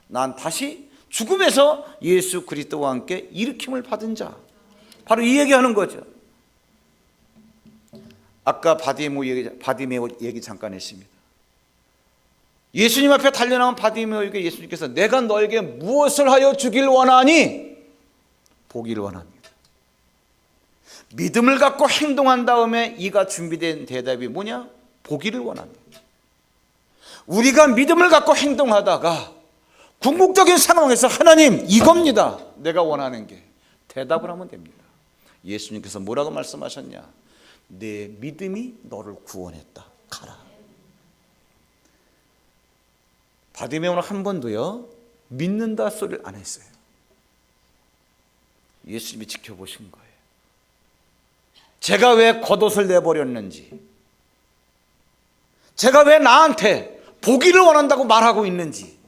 난 다시 죽음에서 예수 그리스도와 함께 일으킴을 받은 자, 바로 이 얘기하는 거죠. 아까 바디메오 얘기 잠깐 했습니다. 예수님 앞에 달려나온 바디메오에게 예수님께서 내가 너에게 무엇을 하여 주길 원하니? 보기를 원합니다. 믿음을 갖고 행동한 다음에 이가 준비된 대답이 뭐냐? 보기를 원합니다. 우리가 믿음을 갖고 행동하다가 궁극적인 상황에서 하나님 이겁니다, 내가 원하는 게, 대답을 하면 됩니다. 예수님께서 뭐라고 말씀하셨냐? 내 믿음이 너를 구원했다, 가라. 바디메오는 한 번도요 믿는다 소리를 안 했어요. 예수님이 지켜보신 거예요. 제가 왜 겉옷을 내버렸는지, 제가 왜 나한테 보기를 원한다고 말하고 있는지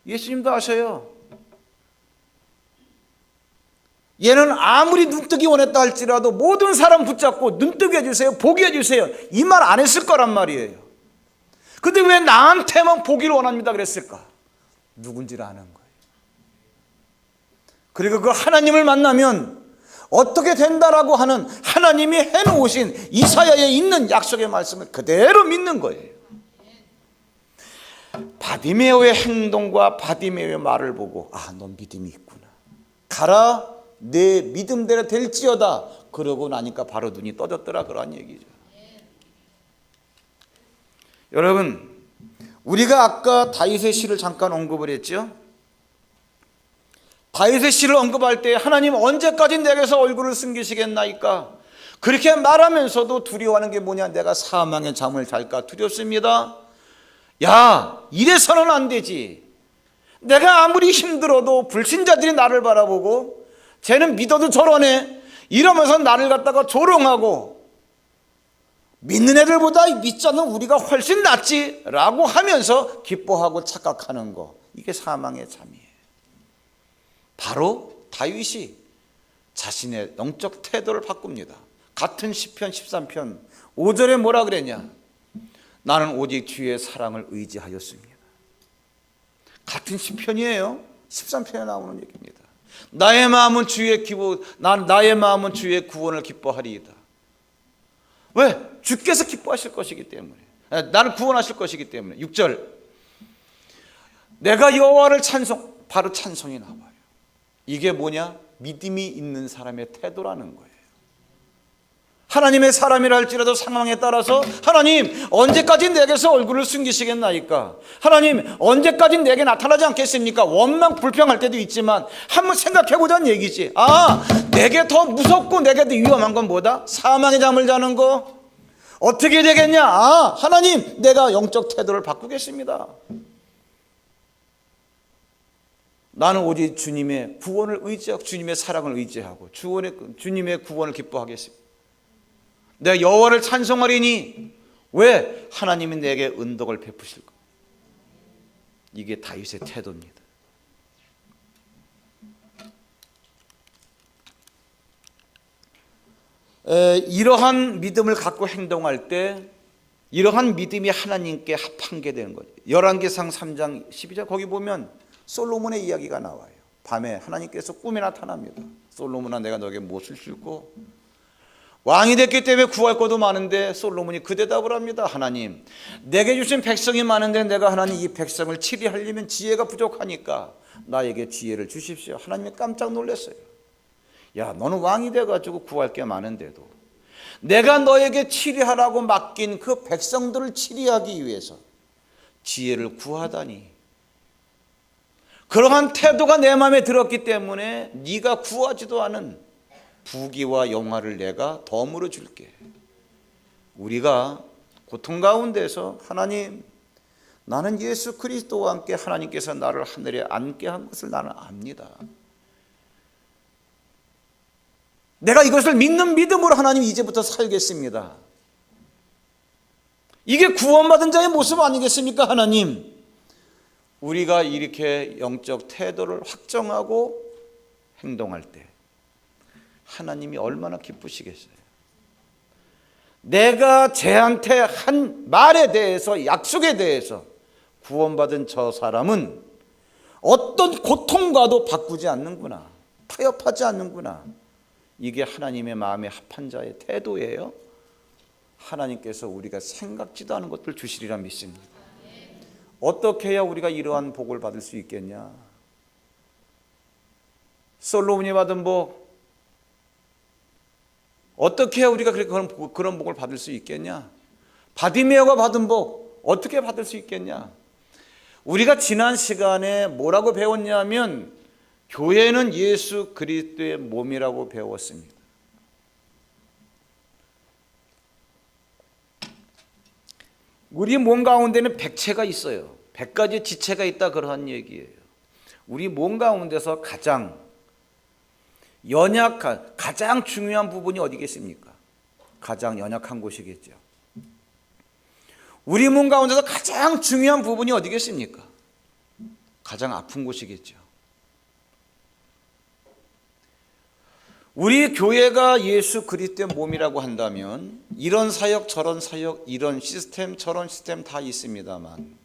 예수님도 아셔요. 얘는 아무리 눈뜨기 원했다 할지라도 모든 사람 붙잡고 눈뜨게 해주세요, 보게 해주세요, 이 말 안 했을 거란 말이에요. 근데 왜 나한테만 보기를 원합니다 그랬을까? 누군지를 아는 거예요. 그리고 그 하나님을 만나면 어떻게 된다라고 하는 하나님이 해놓으신 이사야에 있는 약속의 말씀을 그대로 믿는 거예요. 바디메오의 행동과 바디메오의 말을 보고 너 믿음이 있구나, 가라, 내 믿음대로 될지어다. 그러고 나니까 바로 눈이 떠졌더라, 그런 얘기죠. 여러분, 우리가 아까 다윗의 시를 잠깐 언급을 했죠. 다윗의 시를 언급할 때 하나님 언제까지 내게서 얼굴을 숨기시겠나이까? 그렇게 말하면서도 두려워하는 게 뭐냐? 내가 사망의 잠을 잘까 두렵습니다. 야, 이래서는 안 되지. 내가 아무리 힘들어도 불신자들이 나를 바라보고 쟤는 믿어도 저러네 이러면서 나를 갖다가 조롱하고 믿는 애들보다 믿지 않는 우리가 훨씬 낫지 라고 하면서 기뻐하고 착각하는 거, 이게 사망의 잠이에요. 바로 다윗이 자신의 영적 태도를 바꿉니다. 같은 시편 13편 5절에 뭐라 그랬냐? 나는 오직 주의 사랑을 의지하였습니다. 같은 시편이에요. 13편에 나오는 얘기입니다. 나의 마음은 주의 구원을 기뻐하리이다. 왜? 주께서 기뻐하실 것이기 때문에, 나를 구원하실 것이기 때문에. 6절, 내가 여호와를 바로 찬송이 나와요. 이게 뭐냐? 믿음이 있는 사람의 태도라는 거예요. 하나님의 사람이라 할지라도 상황에 따라서 하나님 언제까지 내게서 얼굴을 숨기시겠나이까? 하나님 언제까지 내게 나타나지 않겠습니까? 원망 불평할 때도 있지만 한번 생각해보자는 얘기지. 내게 더 무섭고 내게 더 위험한 건 뭐다? 사망의 잠을 자는 거. 어떻게 되겠냐? 하나님 내가 영적 태도를 바꾸겠습니다. 나는 오직 주님의 구원을 의지하고 주님의 사랑을 의지하고 주님의 구원을 기뻐하겠습니다. 내가 여호와를 찬송하리니, 왜? 하나님이 내게 은덕을 베푸실 것. 이게 다윗의 태도입니다. 이러한 믿음을 갖고 행동할 때 이러한 믿음이 하나님께 합한 게 되는 거죠. 열왕기상 3장 12절 거기 보면 솔로몬의 이야기가 나와요. 밤에 하나님께서 꿈에 나타납니다. 솔로몬아, 내가 너에게 무엇을 줄고? 왕이 됐기 때문에 구할 것도 많은데 솔로몬이 그 대답을 합니다. 하나님, 내게 주신 백성이 많은데 내가 하나님 이 백성을 치리하려면 지혜가 부족하니까 나에게 지혜를 주십시오. 하나님이 깜짝 놀랐어요. 야, 너는 왕이 돼가지고 구할 게 많은데도 내가 너에게 치리하라고 맡긴 그 백성들을 치리하기 위해서 지혜를 구하다니. 그러한 태도가 내 마음에 들었기 때문에 네가 구하지도 않은 부귀와 영화를 내가 덤으로 줄게. 우리가 고통 가운데서 하나님, 나는 예수 그리스도와 함께 하나님께서 나를 하늘에 앉게 한 것을 나는 압니다. 내가 이것을 믿는 믿음으로 하나님 이제부터 살겠습니다. 이게 구원받은 자의 모습 아니겠습니까? 하나님, 우리가 이렇게 영적 태도를 확정하고 행동할 때 하나님이 얼마나 기쁘시겠어요. 내가 쟤한테 한 말에 대해서, 약속에 대해서 구원받은 저 사람은 어떤 고통과도 바꾸지 않는구나, 타협하지 않는구나. 이게 하나님의 마음에 합한 자의 태도예요. 하나님께서 우리가 생각지도 않은 것들 주시리라 믿습니다. 어떻게 해야 우리가 이러한 복을 받을 수 있겠냐? 솔로몬이 받은 복, 어떻게 해야 우리가 그런 복을 받을 수 있겠냐? 바디메오가 받은 복 어떻게 받을 수 있겠냐? 우리가 지난 시간에 뭐라고 배웠냐면 교회는 예수 그리스도의 몸이라고 배웠습니다. 우리 몸 가운데는 백체가 있어요. 100가지 지체가 있다, 그러한 얘기예요. 우리 몸 가운데서 가장 연약한, 가장 중요한 부분이 어디겠습니까? 가장 연약한 곳이겠죠. 우리 몸 가운데서 가장 중요한 부분이 어디겠습니까? 가장 아픈 곳이겠죠. 우리 교회가 예수 그리스도의 몸이라고 한다면 이런 사역 저런 사역, 이런 시스템 저런 시스템 다 있습니다만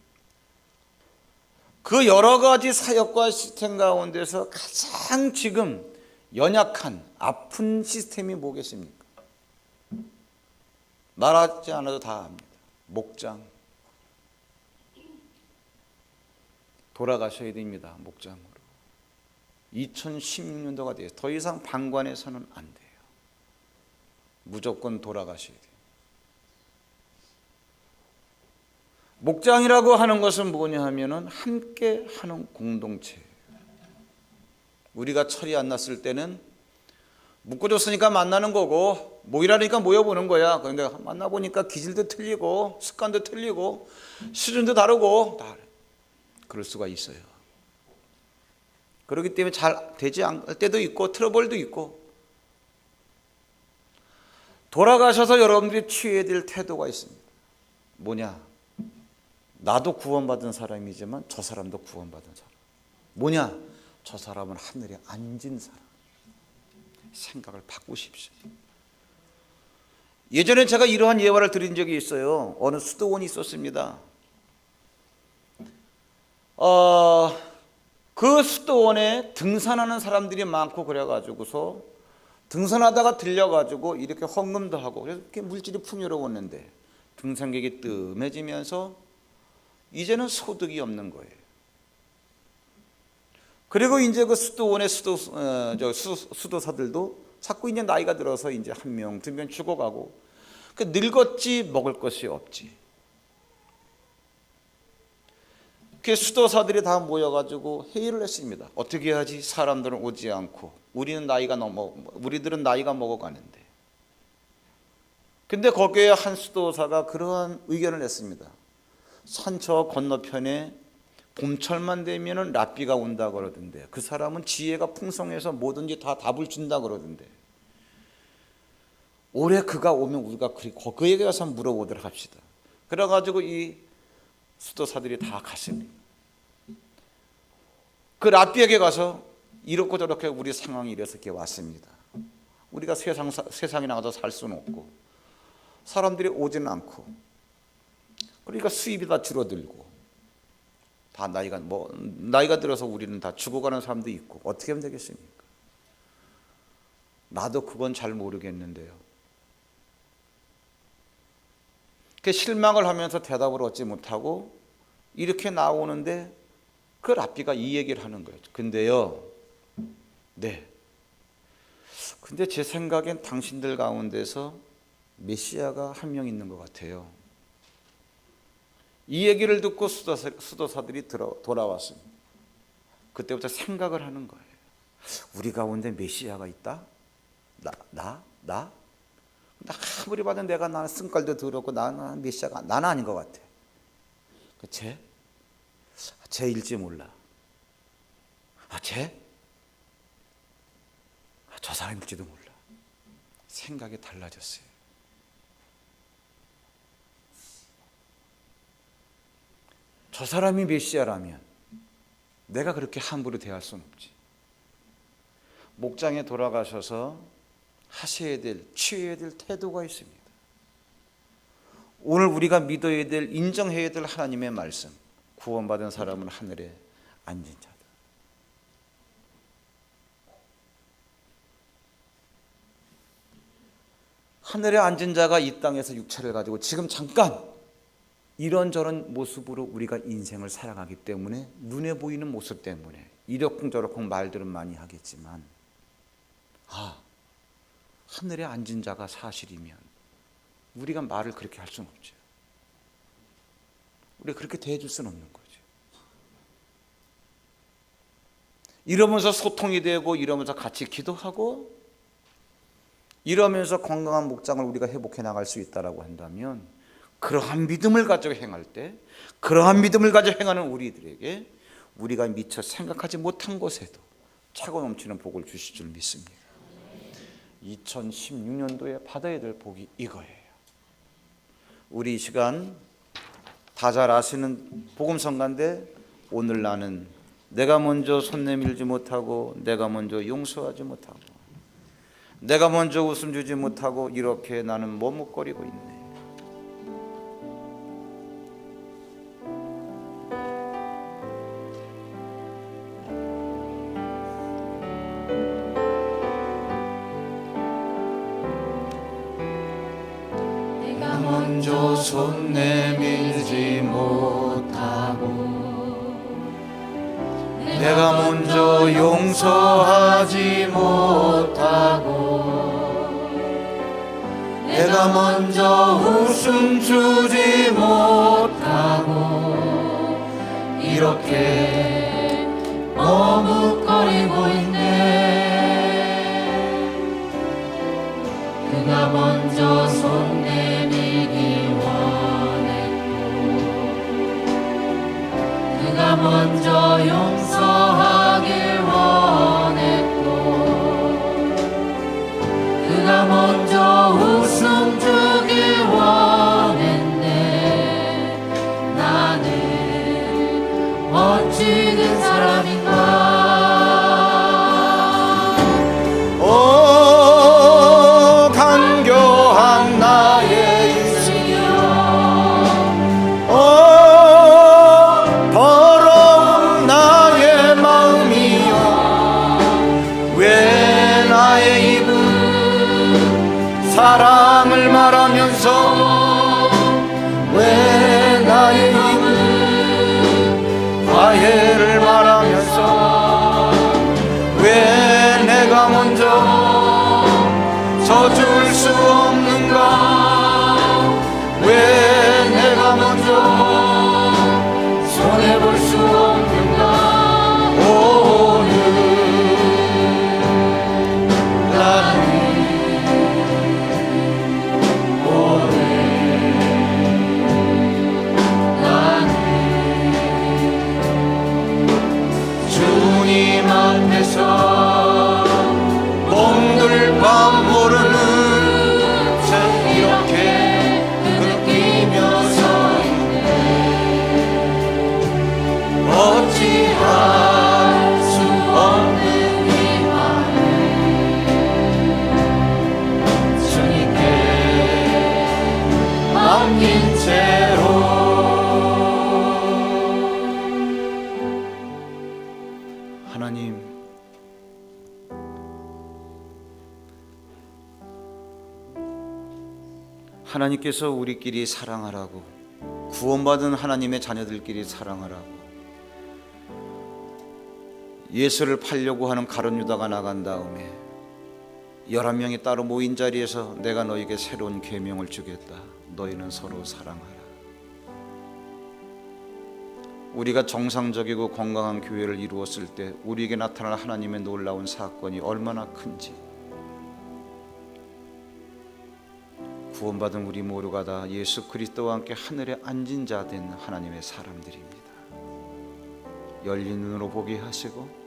그 여러 가지 사역과 시스템 가운데서 가장 지금 연약한 아픈 시스템이 뭐겠습니까? 말하지 않아도 다 압니다. 목장. 돌아가셔야 됩니다. 목장으로. 2016년도가 돼요. 더 이상 방관해서는 안 돼요. 무조건 돌아가셔야 돼요. 목장이라고 하는 것은 뭐냐 하면은 함께 하는 공동체예요. 우리가 철이 안 났을 때는 묶어줬으니까 만나는 거고, 모이라니까 모여보는 거야. 그런데 만나보니까 기질도 틀리고 습관도 틀리고 수준도 다르고 다 그럴 수가 있어요. 그렇기 때문에 잘 되지 않을 때도 있고 트러블도 있고, 돌아가셔서 여러분들이 취해야 될 태도가 있습니다. 뭐냐? 나도 구원받은 사람이지만 저 사람도 구원받은 사람. 뭐냐? 저 사람은 하늘에 앉은 사람. 생각을 바꾸십시오. 예전에 제가 이러한 예화를 드린 적이 있어요. 어느 수도원이 있었습니다. 그 수도원에 등산하는 사람들이 많고 그래가지고서 등산하다가 들려가지고 이렇게 헌금도 하고 그래서 이렇게 물질이 풍요로웠는데 등산객이 뜸해지면서 이제는 소득이 없는 거예요. 그리고 이제 그 수도원의 수도사들도 자꾸 이제 나이가 들어서 이제 한 명, 두 명 죽어가고 늙었지 먹을 것이 없지. 그 수도사들이 다 모여가지고 회의를 했습니다. 어떻게 해야지 사람들은 오지 않고 우리들은 나이가 먹어가는데. 근데 거기에 한 수도사가 그러한 의견을 냈습니다. 산저 건너편에 봄철만 되면은 랍비가 온다 그러던데, 그 사람은 지혜가 풍성해서 뭐든지 다 답을 준다 그러던데, 올해 그가 오면 우리가 그에게 가서 물어보도록 합시다. 그래가지고 이 수도사들이 다 갔습니다. 그 랍비에게 가서 이렇고 저렇게 우리 상황이 이래서 이렇게 왔습니다. 우리가 세상에 나가서 살 수는 없고 사람들이 오지는 않고, 그러니까 수입이 다 줄어들고 다 나이가 들어서 우리는 다 죽어가는 사람도 있고 어떻게 하면 되겠습니까? 나도 그건 잘 모르겠는데요. 그 실망을 하면서 대답을 얻지 못하고 이렇게 나오는데 그 랍비가 이 얘기를 하는 거예요. 근데요, 네. 근데 제 생각엔 당신들 가운데서 메시아가 한 명 있는 것 같아요. 이 얘기를 듣고 수도사들이 돌아왔습니다. 그때부터 생각을 하는 거예요. 우리 가운데 메시아가 있다? 나? 아무리 봐도 나는 승깔도 더럽고 나는 메시아가 나는 아닌 것 같아. 쟤일지 몰라. 저 사람일지도 몰라. 생각이 달라졌어요. 저 사람이 메시아라면 내가 그렇게 함부로 대할 수는 없지. 목장에 돌아가셔서 하셔야 될, 취해야 될 태도가 있습니다. 오늘 우리가 믿어야 될, 인정해야 될 하나님의 말씀, 구원받은 사람은 하늘에 앉은 자다. 하늘에 앉은 자가 이 땅에서 육체를 가지고 지금 잠깐 이런저런 모습으로 우리가 인생을 살아가기 때문에, 눈에 보이는 모습 때문에 이러쿵저러쿵 말들은 많이 하겠지만, 하늘에 앉은 자가 사실이면 우리가 말을 그렇게 할 수는 없죠. 우리가 그렇게 대해줄 수는 없는 거죠. 이러면서 소통이 되고, 이러면서 같이 기도하고, 이러면서 건강한 목장을 우리가 회복해 나갈 수 있다라고 한다면, 그러한 믿음을 가지고 행할 때, 그러한 믿음을 가지고 행하는 우리들에게 우리가 미처 생각하지 못한 곳에도 차고 넘치는 복을 주실 줄 믿습니다. 2016년도에 받아야 될 복이 이거예요. 우리 이 시간 다 잘 아시는 복음성가인데, 오늘 나는 내가 먼저 손 내밀지 못하고, 내가 먼저 용서하지 못하고, 내가 먼저 웃음 주지 못하고, 이렇게 나는 머뭇거리고 있네. 내가 먼저 손 내밀지 못하고, 내가 먼저 용서하지 못하고, 내가 먼저 웃음 주지 못하고, 이렇게 머뭇거리고 있네. 그가 먼저 손 내밀기 원했고, 그가 먼저 용서하길 원했고, 그가 먼저 웃음 주길 원했네. 나는 어찌 된 사람인가. 오 간교한 나의 인생이여, 오 더러운 나의 마음이여, 왜 나의 입은 사랑을 말하면서, 왜 나의 입은 화해를 말하면서, 왜 내가 먼저 서줄 수 없는가, 왜 내가 먼저 손해볼 수 없는가. 오늘 나는, 오늘 나는 주님 앞에서 몸둘 밤 모르는 채 이렇게 느끼며 서 있네. 어찌할 수 없는 이 마음을 주님께 맡긴 채로. 하나님, 하나님께서 우리끼리 사랑하라고, 구원받은 하나님의 자녀들끼리 사랑하라고, 예수를 팔려고 하는 가룟 유다가 나간 다음에 11명이 따로 모인 자리에서 내가 너에게 새로운 계명을 주겠다. 너희는 서로 사랑하라. 우리가 정상적이고 건강한 교회를 이루었을 때 우리에게 나타날 하나님의 놀라운 사건이 얼마나 큰지, 구원받은 우리 모두가 다 예수 그리스도와 함께 하늘에 앉은 자 된 하나님의 사람들입니다. 열린 눈으로 보게 하시고,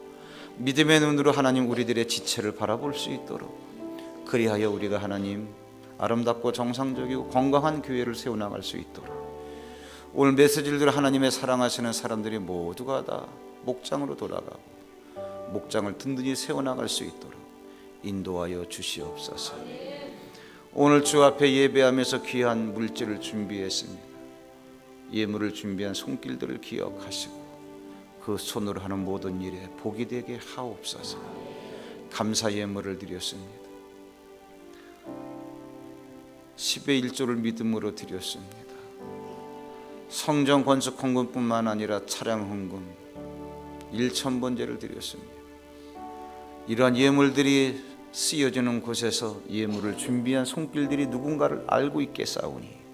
믿음의 눈으로 하나님 우리들의 지체를 바라볼 수 있도록, 그리하여 우리가 하나님 아름답고 정상적이고 건강한 교회를 세워나갈 수 있도록, 오늘 메시지를 들어 하나님의 사랑하시는 사람들이 모두가 다 목장으로 돌아가고 목장을 든든히 세워나갈 수 있도록 인도하여 주시옵소서. 오늘 주 앞에 예배하면서 귀한 물질을 준비했습니다. 예물을 준비한 손길들을 기억하시고 그 손으로 하는 모든 일에 복이 되게 하옵소서. 감사 예물을 드렸습니다. 10의 1조를 믿음으로 드렸습니다. 성전 건축 헌금뿐만 아니라 차량 헌금 1,000번제를 드렸습니다. 이러한 예물들이 쓰여지는 곳에서 예물을 준비한 손길들이 누군가를 알고 있겠사오니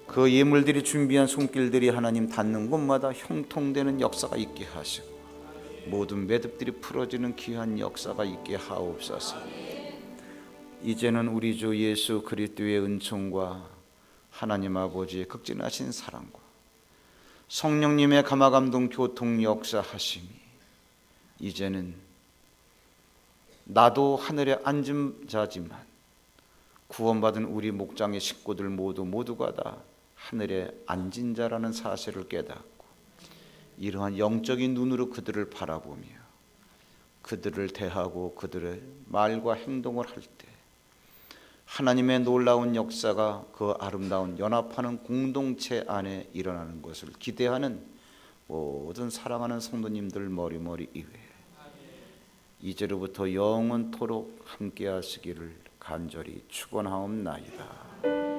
그 예물들이 준비한 손길들이 하나님 닿는 곳마다 형통되는 역사가 있게 하시고 모든 매듭들이 풀어지는 귀한 역사가 있게 하옵소서. 이제는 우리 주 예수 그리스도의 은총과 하나님 아버지의 극진하신 사랑과 성령님의 감화감동 교통 역사하심이 이제는 나도 하늘에 앉은 자지만 구원받은 우리 목장의 식구들 모두가 다 하늘에 앉은 자라는 사실을 깨닫고 이러한 영적인 눈으로 그들을 바라보며 그들을 대하고 그들의 말과 행동을 할 때 하나님의 놀라운 역사가 그 아름다운 연합하는 공동체 안에 일어나는 것을 기대하는 모든 사랑하는 성도님들 머리머리 이외에 이제로부터 영원토록 함께 하시기를 간절히 축원하옵나이다.